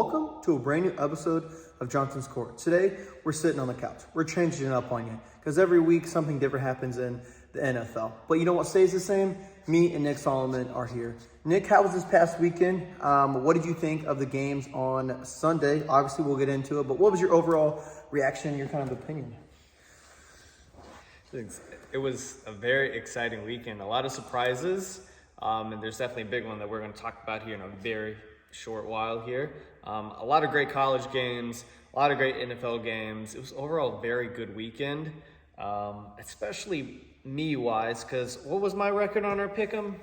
Welcome to a brand new episode of Johnson's Court. Today, we're sitting on the couch. We're changing it up on you because every week something different happens in the NFL. But you know what stays the same? Me and Nick Solomon are here. Nick, how was this past weekend? What did you think of the games on Sunday? Obviously, we'll get into it, but what was your overall reaction, your kind of opinion? It was a very exciting weekend. A lot of surprises, and there's definitely a big one that we're going to talk about here in a very short while here. A lot of great college games, a lot of great NFL games. It was overall a very good weekend, especially me-wise, because what was my record on our pick'em?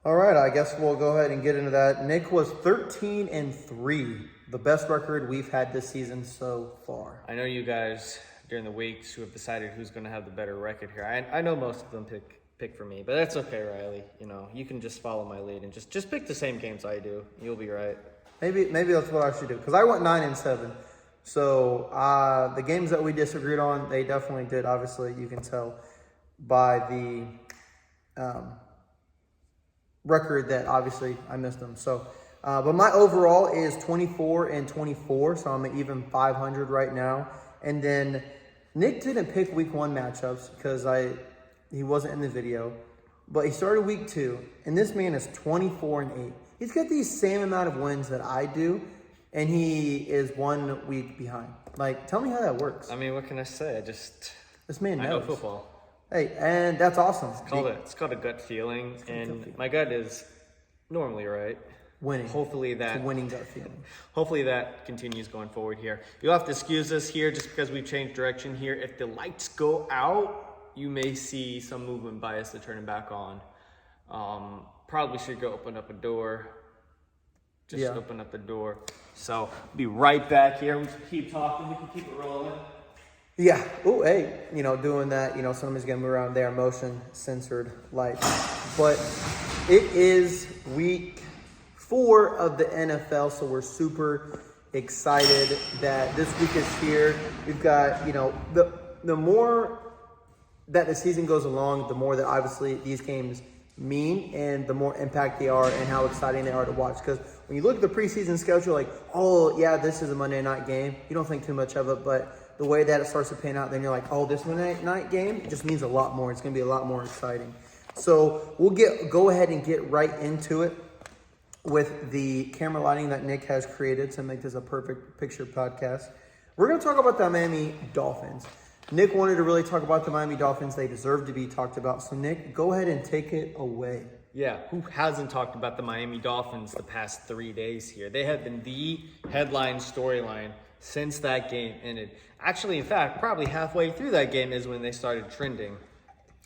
All right, I guess we'll go ahead and get into that. Nick was 13-3, the best record we've had this season so far. I know you guys during the weeks who have decided who's going to have the better record here. I know most of them pick for me, but that's okay, Riley. You know, you can just follow my lead and just pick the same games I do. You'll be right. Maybe that's what I should do, because I went 9-7. So the games that we disagreed on, they definitely did. Obviously, you can tell by the record that obviously I missed them. So, but my overall is 24-24, so I'm at even 500 right now. And then Nick didn't pick week 1 matchups because he wasn't in the video, but he started week 2, and this man is 24-8. He's got the same amount of wins that I do, and he is 1 week behind. Like, tell me how that works. I mean, what can I say? This man knows. I know football. Hey, and that's awesome. It's called a gut feeling, my gut is normally right. Winning. Hopefully that it's a winning gut feeling. Hopefully that continues going forward here. You'll have to excuse us here just because we've changed direction here. If the lights go out, you may see some movement by us to turn it back on. Probably should go open up a door. Open up the door. So be right back here. We can keep talking. We can keep it rolling. Yeah. Oh, hey, doing that, somebody's going to move around there, motion censored lights. But it is week 4 of the NFL, so we're super excited that this week is here. We've got, the more that the season goes along, the more that obviously these games mean and the more impact they are and how exciting they are to watch. Because when you look at the preseason schedule, like, oh, yeah, this is a Monday night game. You don't think too much of it, but the way that it starts to pan out, then you're like, oh, this Monday night game, it just means a lot more. It's going to be a lot more exciting. So we'll go ahead and get right into it with the camera lighting that Nick has created to make this a perfect picture podcast. We're going to talk about the Miami Dolphins. Nick wanted to really talk about the Miami Dolphins. They deserve to be talked about. So, Nick, go ahead and take it away. Yeah, who hasn't talked about the Miami Dolphins the past 3 days here? They have been the headline storyline since that game ended. Actually, in fact, probably halfway through that game is when they started trending.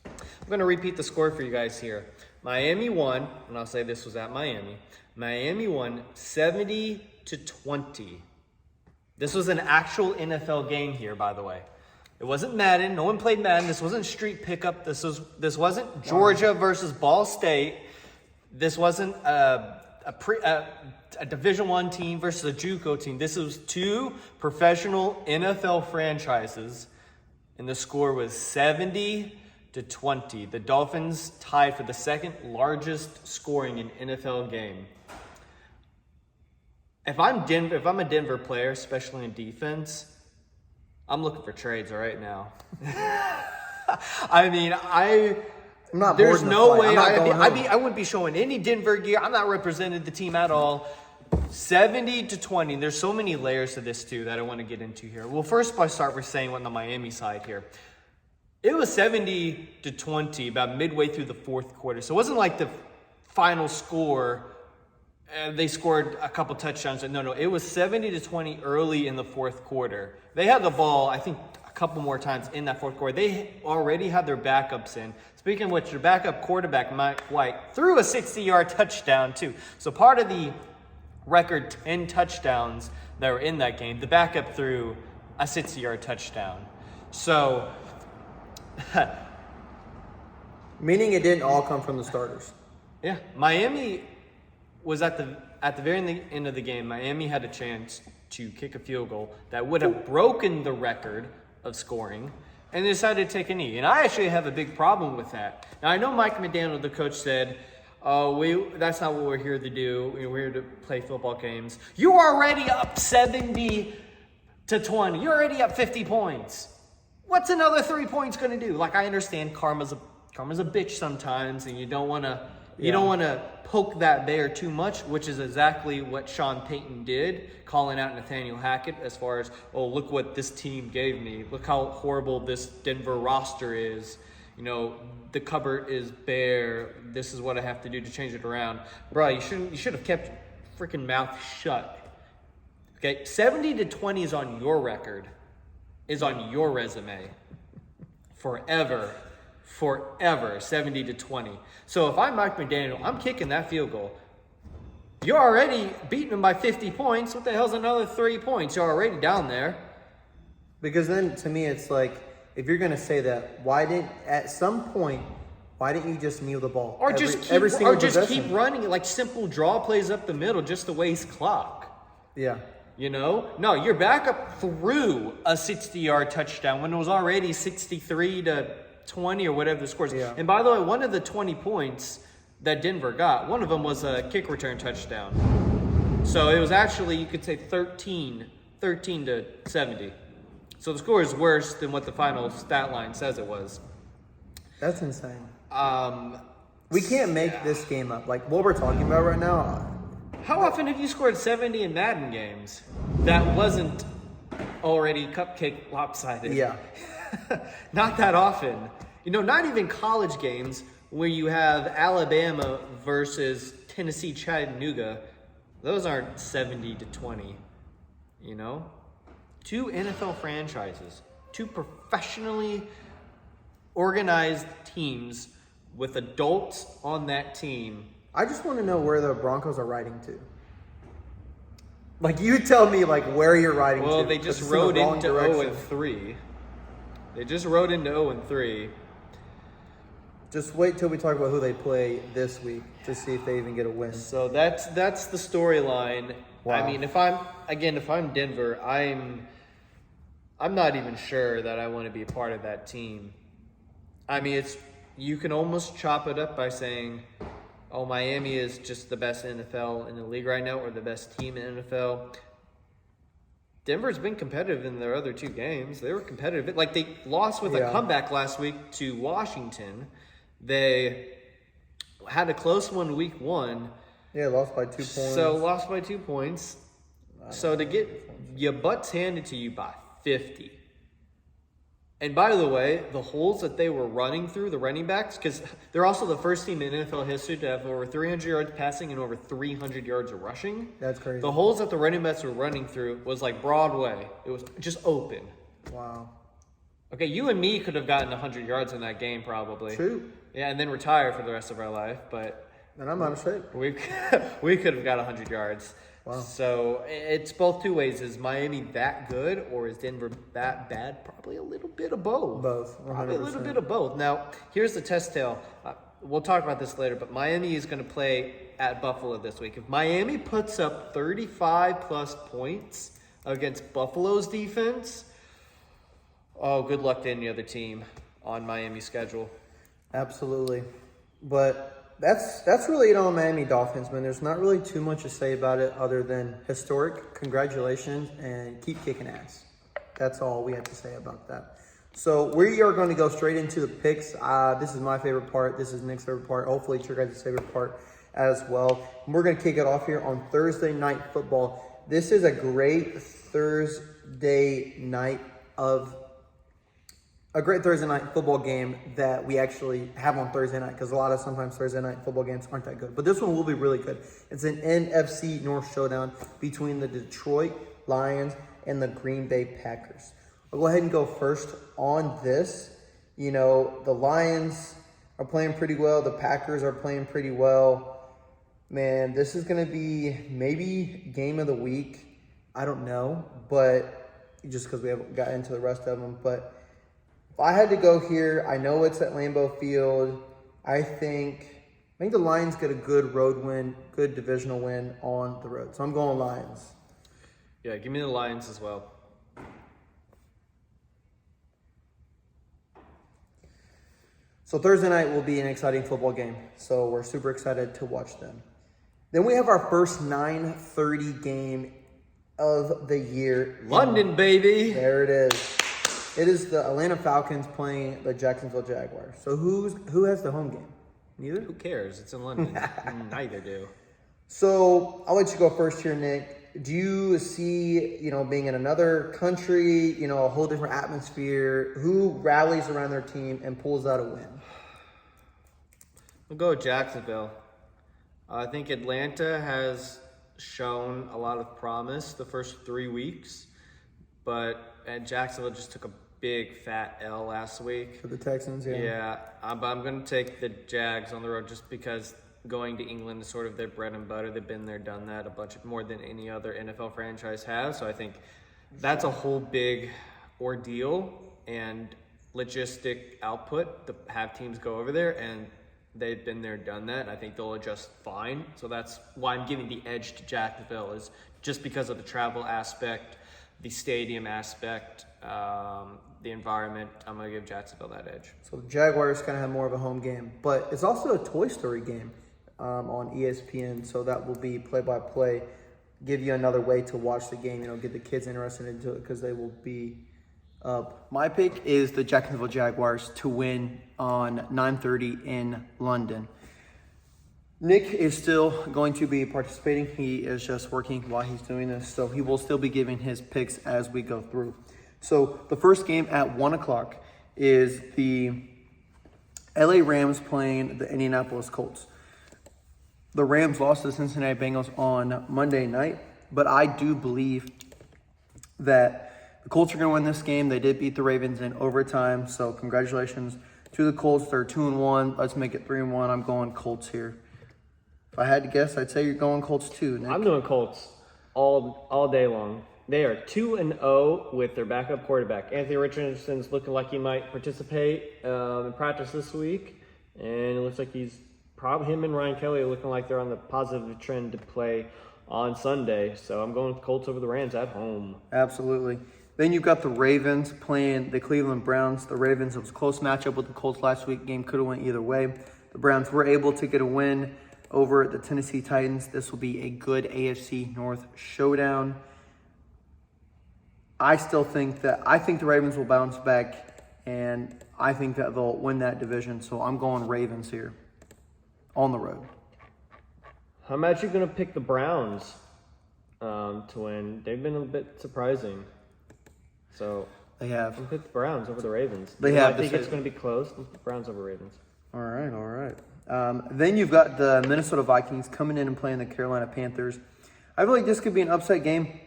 I'm going to repeat the score for you guys here. Miami won, and I'll say this was at Miami. Miami won 70-20. This was an actual NFL game here, by the way. It wasn't Madden. No one played Madden. This wasn't street pickup. This wasn't Georgia versus Ball State. This wasn't a Division I team versus a JUCO team. This was 2 professional NFL franchises, and the score was 70-20. The Dolphins tied for the second largest scoring in NFL game. If I'm a Denver player, especially in defense, I'm looking for trades right now. I mean, I'm not. There's no way I wouldn't be showing any Denver gear. I'm not representing the team at all. 70-20. There's so many layers to this too that I want to get into here. Well, first I start with saying on the Miami side here. It was 70-20 about midway through the 4th quarter. So it wasn't like the final score. They scored a couple touchdowns. No. It was 70-20 early in the 4th quarter. They had the ball, I think, a couple more times in that 4th quarter. They already had their backups in. Speaking of which, their backup quarterback, Mike White, threw a 60-yard touchdown too. So part of the record 10 touchdowns that were in that game, the backup threw a 60-yard touchdown. So, meaning it didn't all come from the starters. Yeah, Miami was at the very end of the game. Miami had a chance to kick a field goal that would have broken the record of scoring, and they decided to take a knee. And I actually have a big problem with that. Now, I know Mike McDaniel, the coach, said, oh, that's not what we're here to do. We're here to play football games. You're already up 70-20. You're already up 50 points. What's another 3 points going to do? Like, I understand karma's a bitch sometimes, and you don't want to poke that bear too much, which is exactly what Sean Payton did, calling out Nathaniel Hackett as far as, oh, look what this team gave me. Look how horrible this Denver roster is. You know, the cupboard is bare. This is what I have to do to change it around. Bro, you should have kept your freaking mouth shut. Okay, 70-20 is on your record, is on your resume. Forever, 70-20. So if I'm Mike McDaniel, I'm kicking that field goal. You're already beating them by 50 points. What the hell's another 3 points? You're already down there. Because then, to me, it's like, if you're going to say that, at some point, why didn't you just kneel the ball? Or just keep running like simple draw plays up the middle just to waste clock. Yeah. You know? No, you're back up through a 60-yard touchdown when it was already 63-20 or whatever the score is. Yeah. And by the way, one of the 20 points that Denver got, one of them was a kick return touchdown. So it was actually, you could say 13-70. So the score is worse than what the final stat line says it was. That's insane. We can't make this game up. Like, what we're talking about right now. How often have you scored 70 in Madden games that wasn't already cupcake lopsided? Yeah. Not that often. You know, not even college games where you have Alabama versus Tennessee Chattanooga. Those aren't 70-20, you know? 2 NFL franchises, 2 professionally organized teams with adults on that team. I just want to know where the Broncos are riding to. Like, you tell me, like, where you're riding to. Well, they just rode into 0-3. They just rode into 0-3. Just wait till we talk about who they play this week to see if they even get a win. So that's the storyline. Wow. I mean, if I'm Denver, I'm not even sure that I want to be a part of that team. I mean, you can almost chop it up by saying, oh, Miami is just the best NFL in the league right now, or the best team in the NFL. Denver's been competitive in their other 2 games. They were competitive. Like, they lost with a comeback last week to Washington. They had a close one week 1. Yeah, lost by 2 points. So, lost by 2 points. So, to get your butts handed to you by 50. And by the way, the holes that they were running through, the running backs, because they're also the first team in NFL history to have over 300 yards passing and over 300 yards of rushing. That's crazy. The holes that the running backs were running through was like Broadway. It was just open. Wow. Okay, you and me could have gotten 100 yards in that game probably. True. Yeah, and then retire for the rest of our life, but... And I'm out of shape. We could have got 100 yards. Wow. So it's both 2 ways. Is Miami that good, or is Denver that bad? Probably a little bit of both. Both. 100%. Probably a little bit of both. Now, here's the test tale. We'll talk about this later, but Miami is going to play at Buffalo this week. If Miami puts up 35-plus points against Buffalo's defense, oh, good luck to any other team on Miami's schedule. Absolutely. But that's really it on Miami Dolphins, man. There's not really too much to say about it other than historic, congratulations, and keep kicking ass. That's all we have to say about that. So we are going to go straight into the picks. This is my favorite part. This is Nick's favorite part. Hopefully it's your guys' favorite part as well. And we're going to kick it off here on Thursday Night Football. This is a great Thursday night football game that we actually have on Thursday night, because sometimes Thursday night football games aren't that good. But this one will be really good. It's an NFC North showdown between the Detroit Lions and the Green Bay Packers. I'll go ahead and go first on this. You know, the Lions are playing pretty well. The Packers are playing pretty well. Man, this is going to be maybe game of the week. I don't know, but just because we haven't got into the rest of them. But if I had to go here, I know it's at Lambeau Field. I think the Lions get a good road win, good divisional win on the road. So I'm going Lions. Yeah, give me the Lions as well. So Thursday night will be an exciting football game. So we're super excited to watch them. Then we have our first 9:30 game of the year. London, baby. There it is. It is the Atlanta Falcons playing the Jacksonville Jaguars. So who has the home game? Neither? Who cares? It's in London. Neither do. So I'll let you go first here, Nick. Do you see, being in another country, a whole different atmosphere, who rallies around their team and pulls out a win? We'll go with Jacksonville. I think Atlanta has shown a lot of promise the first 3 weeks, but Jacksonville just took a big fat L last week. For the Texans, yeah. Yeah, but I'm going to take the Jags on the road just because going to England is sort of their bread and butter. They've been there, done that a bunch more than any other NFL franchise has. So I think that's a whole big ordeal and logistic output to have teams go over there, and they've been there, done that. I think they'll adjust fine. So that's why I'm giving the edge to Jacksonville, is just because of the travel aspect, the stadium aspect, the environment. I'm going to give Jacksonville that edge. So the Jaguars kind of have more of a home game, but it's also a Toy Story game on ESPN. So that will be play-by-play, give you another way to watch the game, get the kids interested into it because they will be up. My pick is the Jacksonville Jaguars to win on 9:30 in London. Nick is still going to be participating. He is just working while he's doing this, so he will still be giving his picks as we go through. So the first game at 1 o'clock is the LA Rams playing the Indianapolis Colts. The Rams lost to the Cincinnati Bengals on Monday night, but I do believe that the Colts are going to win this game. They did beat the Ravens in overtime, so congratulations to the Colts. They're 2-1. Let's make it 3-1. I'm going Colts here. If I had to guess, I'd say you're going Colts too, Nick. I'm doing Colts all day long. They are 2-0 with their backup quarterback. Anthony Richardson's looking like he might participate in practice this week, and it looks like him and Ryan Kelly are looking like they're on the positive trend to play on Sunday. So I'm going with Colts over the Rams at home. Absolutely. Then you've got the Ravens playing the Cleveland Browns. The Ravens, it was a close matchup with the Colts last week. Game could have went either way. The Browns were able to get a win over the Tennessee Titans. This will be a good AFC North showdown. I think the Ravens will bounce back, and I think that they'll win that division. So I'm going Ravens here on the road. I'm actually going to pick the Browns to win. They've been a bit surprising. So they have. I'm pick the Browns over the Ravens. They have. I think it's going to be close. I'm pick Browns over Ravens. All right. Then you've got the Minnesota Vikings coming in and playing the Carolina Panthers. I feel like this could be an upset game.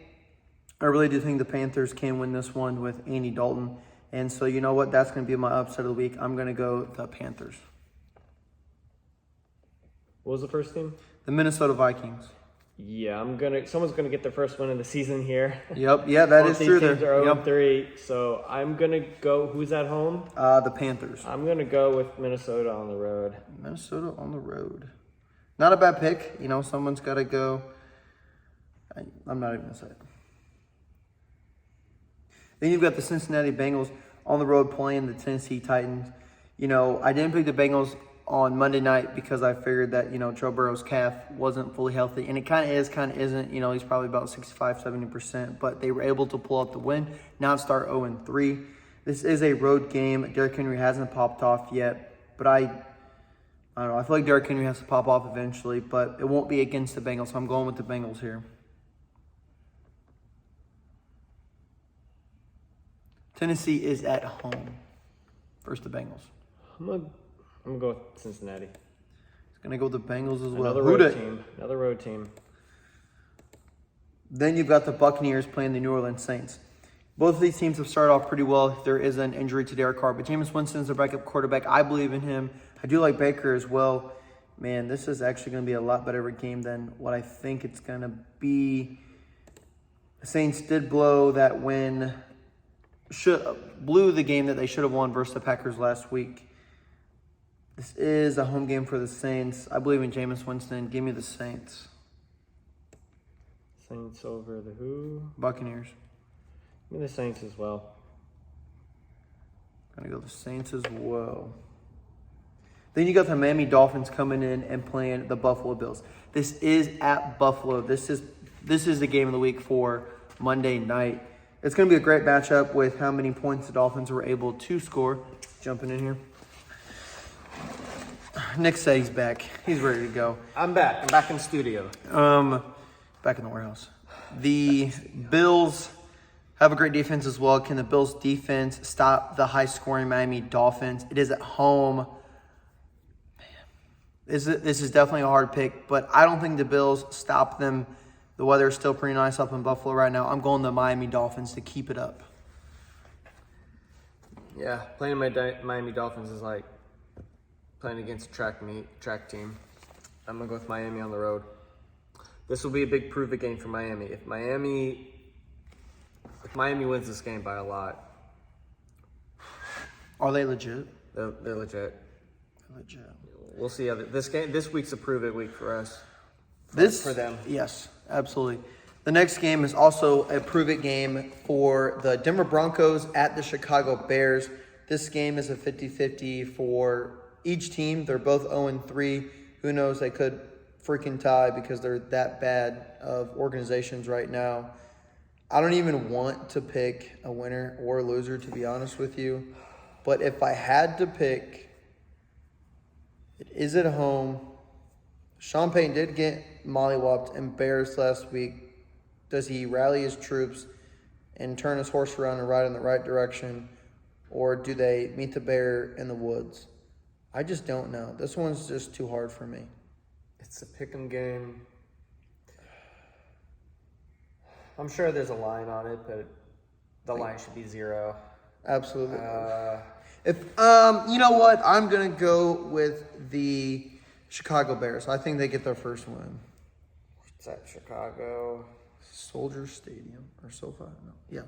I really do think the Panthers can win this one with Andy Dalton. And so you know what? That's going to be my upset of the week. I'm going to go the Panthers. What was the first team? The Minnesota Vikings. Yeah, someone's gonna get their first win of the season here. Yep, yeah, that is true. These teams are 0-3, so I'm gonna go. Who's at home? The Panthers. I'm gonna go with Minnesota on the road. Minnesota on the road. Not a bad pick. Someone's got to go. I'm not even gonna say it. Then you've got the Cincinnati Bengals on the road playing the Tennessee Titans. I didn't pick the Bengals on Monday night because I figured that, Joe Burrow's calf wasn't fully healthy. And it kind of is, kind of isn't. He's probably about 65-70%. But they were able to pull out the win. Now start 0-3. This is a road game. Derrick Henry hasn't popped off yet. But I don't know. I feel like Derrick Henry has to pop off eventually. But it won't be against the Bengals. So I'm going with the Bengals here. Tennessee is at home versus the Bengals. I'm gonna go with Cincinnati. It's gonna go with the Bengals as well. Another road team. Then you've got the Buccaneers playing the New Orleans Saints. Both of these teams have started off pretty well. There is an injury to Derek Carr, but Jameis Winston is their backup quarterback. I believe in him. I do like Baker as well. Man, this is actually going to be a lot better of a game than what I think it's going to be. The Saints did blow that win. Blew the game that they should have won versus the Packers last week. This is a home game for the Saints. I believe in Jameis Winston. Give me the Saints. Saints over the who? Buccaneers. Give me the Saints as well. Gonna go the Saints as well. Then you got the Miami Dolphins coming in and playing the Buffalo Bills. This is at Buffalo. This is the game of the week for Monday night. It's going to be a great matchup with how many points the Dolphins were able to score. Jumping in here. Nick said he's back. He's ready to go. I'm back. I'm back in the studio. Back in the warehouse. The Bills have a great defense as well. Can the Bills defense stop the high-scoring Miami Dolphins? It is at home. This is definitely a hard pick, but I don't think the Bills stop them. The weather is still pretty nice up in Buffalo right now. I'm going the Miami Dolphins to keep it up. Yeah, playing Miami Dolphins is like playing against a track team. I'm going to go with Miami on the road. This will be a big prove-it game for Miami. If Miami wins this game by a lot. Are they legit? They're legit. Legit. We'll see how this week's a prove-it week for us. For them. Yes, absolutely. The next game is also a prove-it game for the Denver Broncos at the Chicago Bears. This game is a 50-50 for each team. They're both 0-3. Who knows? They could freaking tie because they're that bad of organizations right now. I don't even want to pick a winner or a loser, to be honest with you. But if I had to pick, it is at home. Sean Payton did get mollywopped and Bears last week. Does he rally his troops and turn his horse around and ride in the right direction? Or do they meet the bear in the woods? I just don't know. This one's just too hard for me. It's a pick'em game. I'm sure there's a line on it, but the line should be 0. Absolutely. You know what? I'm gonna go with the Chicago Bears. I think they get their first win. What's that? Chicago Soldier Stadium or SoFi? No. Yeah.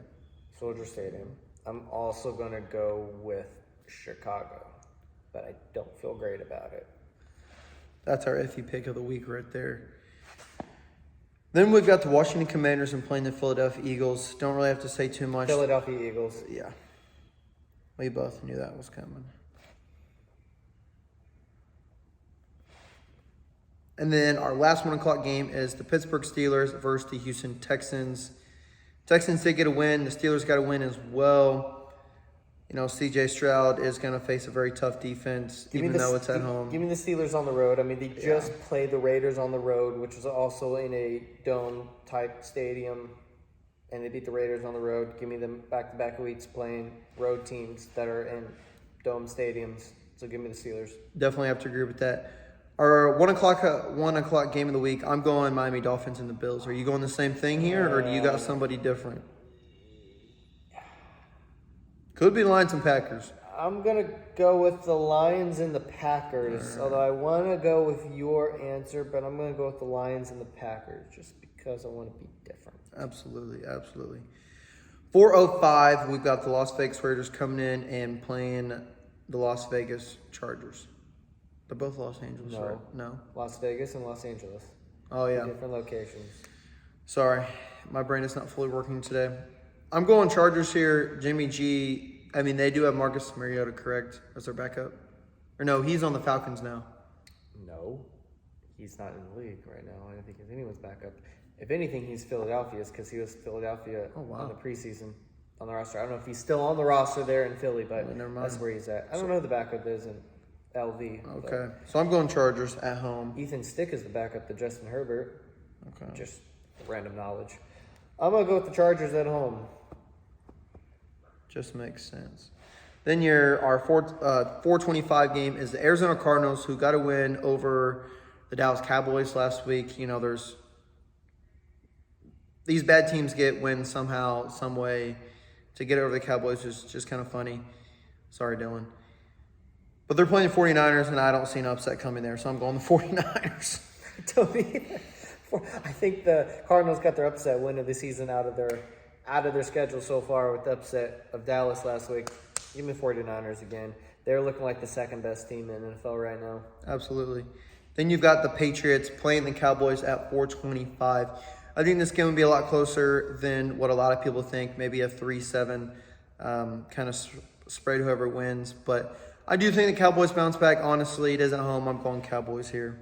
Soldier Stadium. I'm also gonna go with Chicago, but I don't feel great about it. That's our iffy pick of the week right there. Then we've got the Washington Commanders and playing the Philadelphia Eagles. Don't really have to say too much. Philadelphia Eagles. Yeah. We both knew that was coming. And then our last 1 o'clock game is the Pittsburgh Steelers versus the Houston Texans. Texans did get a win. The Steelers got a win as well. You know, C.J. Stroud is going to face a very tough defense, even though it's at home. Give me the Steelers on the road. I mean, they just played the Raiders on the road, which was also in a dome-type stadium, and they beat the Raiders on the road. Give me them back-to-back weeks playing road teams that are in dome stadiums. So give me the Steelers. Definitely have to agree with that. Our 1 o'clock game of the week, I'm going Miami Dolphins and the Bills. Are you going the same thing here, or do you got somebody different? Could be Lions and Packers. I'm going to go with the Lions and the Packers, although I want to go with your answer, but I'm going to go with the Lions and the Packers just because I want to be different. Absolutely, absolutely. 4:05, we've got the Las Vegas Raiders coming in and playing the Las Vegas Chargers. They're both Los Angeles, right? No? Las Vegas and Los Angeles. Oh, yeah. Different locations. Sorry, my brain is not fully working today. I'm going Chargers here. Jimmy G, I mean, they do have Marcus Mariota, correct, as their backup? Or no, he's on the Falcons now. No, he's not in the league right now. I don't think he's anyone's backup. If anything, he's Philadelphia's because he was Philadelphia on the preseason on the roster. I don't know if he's still on the roster there in Philly, but that's where he's at. I don't know who the backup is in LV. Okay, so I'm going Chargers at home. Ethan Stick is the backup to Justin Herbert. Okay. Just random knowledge. I'm going to go with the Chargers at home. Just makes sense. Then our 4:25 game is the Arizona Cardinals, who got a win over the Dallas Cowboys last week. You know, these bad teams get wins somehow, some way. To get over the Cowboys is just kind of funny. Sorry, Dylan. But they're playing the 49ers, and I don't see an upset coming there, so I'm going the 49ers. I think the Cardinals got their upset win of the season out of their schedule so far with the upset of Dallas last week. Give me 49ers again. They're looking like the second best team in the NFL right now. Absolutely. Then you've got the Patriots playing the Cowboys at 4:25. I think this game will be a lot closer than what a lot of people think. Maybe a 3-7 kind of spread whoever wins. But I do think the Cowboys bounce back. Honestly, it is at home. I'm going Cowboys here.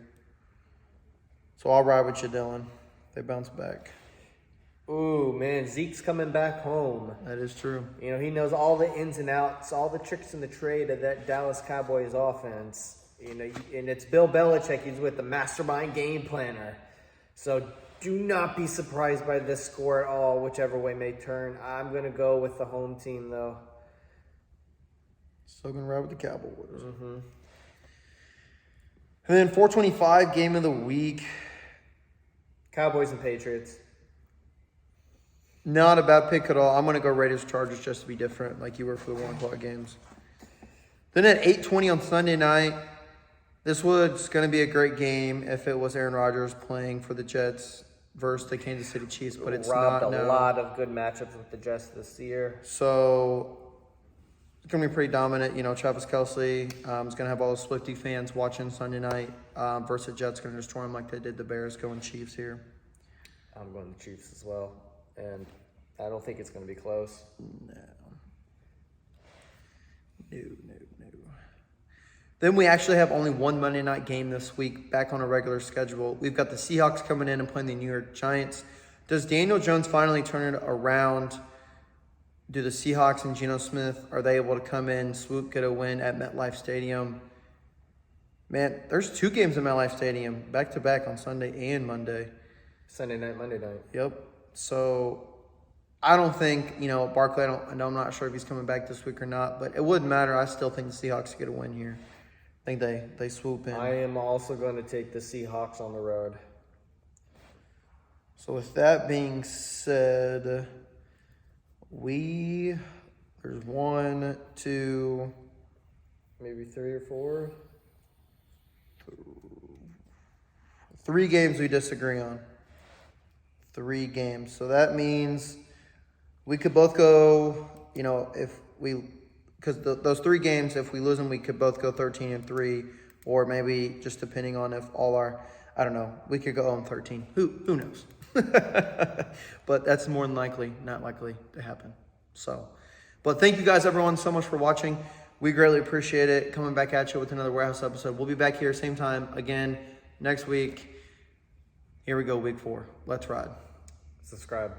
So I'll ride with you, Dylan. They bounce back. Ooh, man, Zeke's coming back home. That is true. You know, he knows all the ins and outs, all the tricks in the trade of that Dallas Cowboys offense. You know, and it's Bill Belichick. He's with the mastermind game planner. So do not be surprised by this score at all, whichever way may turn. I'm going to go with the home team, though. Still going to ride with the Cowboys. Mm-hmm. And then 425, game of the week. Cowboys and Patriots. Not a bad pick at all. I'm going to go Raiders-Chargers just to be different, like you were for the 1 o'clock games. Then at 8:20 on Sunday night, this was going to be a great game if it was Aaron Rodgers playing for the Jets versus the Kansas City Chiefs, but it's not. Robbed a lot of good matchups with the Jets this year. So it's going to be pretty dominant. You know, Travis Kelce is going to have all those Swiftie fans watching Sunday night versus the Jets going to destroy them like they did the Bears. Going Chiefs here. I'm going the Chiefs as well. And I don't think it's going to be close. No. Then we actually have only one Monday night game this week back on a regular schedule. We've got the Seahawks coming in and playing the New York Giants. Does Daniel Jones finally turn it around? Do the Seahawks and Geno Smith, are they able to come in, swoop, get a win at MetLife Stadium? Man, there's 2 games in MetLife Stadium, back-to-back on Sunday and Monday. Sunday night, Monday night. Yep. So I don't think, you know, Barkley, I'm not sure if he's coming back this week or not, but it wouldn't matter. I still think the Seahawks get a win here. I think they swoop in. I am also going to take the Seahawks on the road. So with that being said, there's 1, 2, maybe 3 or 4. 3 games we disagree on. 3 games. So that means we could both go, you know, because those 3 games, if we lose them, we could both go 13-3, or maybe just depending on if all our, I don't know, we could go 0-13. Who knows? But that's more than likely, not likely to happen. So, but thank you guys, everyone, so much for watching. We greatly appreciate it. Coming back at you with another Warehouse episode. We'll be back here same time again next week. Here we go, week 4. Let's ride. Subscribe.